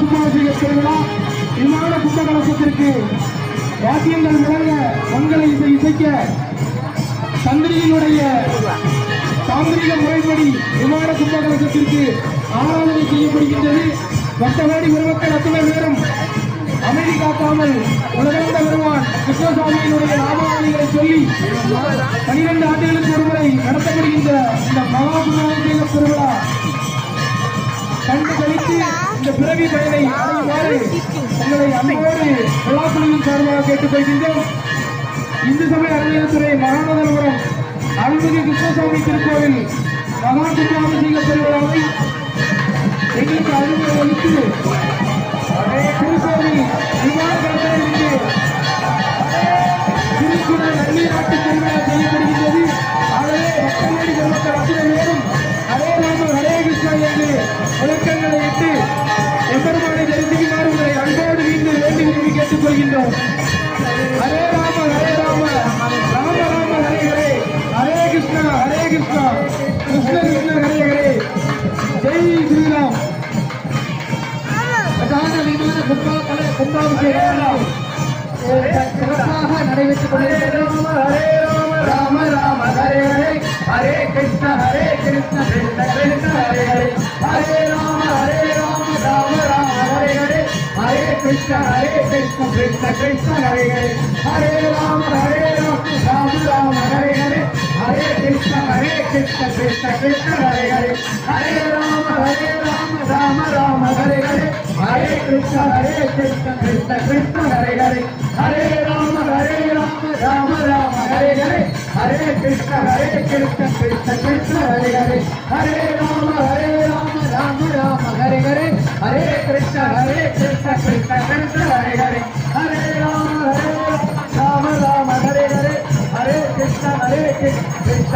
கும்பாபிஷேக திருவிழா விமான கும்பகலசத்திற்கு வாத்தியங்கள் முழங்க மங்கள இசை இசைக்க தந்திரியினுடைய தாந்திரிக முறைப்படி விமான கும்பகலசத்திற்கு ஆராதனை செய்யப்படுகின்றது. வட்டவாடி பெருமக்கள் அத்தனை பேரும் அமைதி காக்காமல் உலகந்த பெருமான் கிருஷ்ணசாமியினுடைய நாமாவளிகளை சொல்லி 12 ஆண்டுகளுக்கு ஒருமுறை நடத்தப்படுகின்ற இந்த மகா கும்பாபிஷேக திருவிழா கண்டு கழித்து இந்த பிறவி பயனை அடையுமாறு உங்களை அன்போடு விழாக்குழுவின் சார்பாக கேட்டுக்கொள்கின்றோம். இந்து சமய அறநிலையத்துறை மகாநகரபுரம் அருள்மிகு கிருஷ்ணசாமி திருக்கோவில் மகா கும்பாபிஷேக திருவிழாவை எங்களுக்கு அனுமதி அளித்து திருக்கோவில் விமானத்திலிருந்து திருக்குறள் நன்னீராட்டு திருவிழா செய்யப்படுகின்றது. ஆகவே பக்தர்களை பெருமக்கள் அத்தனை பேரும் ஹரே ராம ஹரே கிருஷ்ணா என்று முழக்கங்களை இட்டு எம்பெருமானை தரிசிக்குமாறு உங்களை அன்போடு மீண்டும் வேண்டி விரும்பி கேட்டுக்கொள்கின்றோம். ஹரே ராம ராம ராம ஹரே ஹரே ஹரே கிருஷ்ணா கிருஷ்ண கிருஷ்ண ஹரே ஹரே ஜெய் ஸ்ரீராம். பிரதான விமான கும்பாபிஷேகம் சிறப்பாக நடைபெற்றுக் கொண்டிருக்கிறது. ஹரே ராம ராம ஹரே ஹரே ஹரே கிருஷ்ண கிருஷ்ண கிருஷ்ண ஹரே ஹரே ஹரே ராம ராம ராம ஹரே ஹரே ஹரே கிருஷ்ண கிருஷ்ண கிருஷ்ண ஹரே ஹரே ஹரே ராம ராம ராம ஹரே ஹரே ஹரே கிருஷ்ண கிருஷ்ண கிருஷ்ண ஹரே ஹரே ஹரே ராம ராம ராம ஹரே ஹரே ஹரே கிருஷ்ண கிருஷ்ண கிருஷ்ண ஹரே ஹரே ஹரே ராம ராம ராம ஹரே ஹரே ஹரே கிருஷ்ண கிருஷ்ண கிருஷ்ண ஹரே ஹரே ஹரே ராம ராம ராம ஹரே ஹரே ஹரே கிருஷ்ண கிருஷ்ண கிருஷ்ண ஹரே ஹரே ஹரே ராம ராம ராம ஹரே ஹரே ஹரே கிருஷ்ண கிருஷ்ண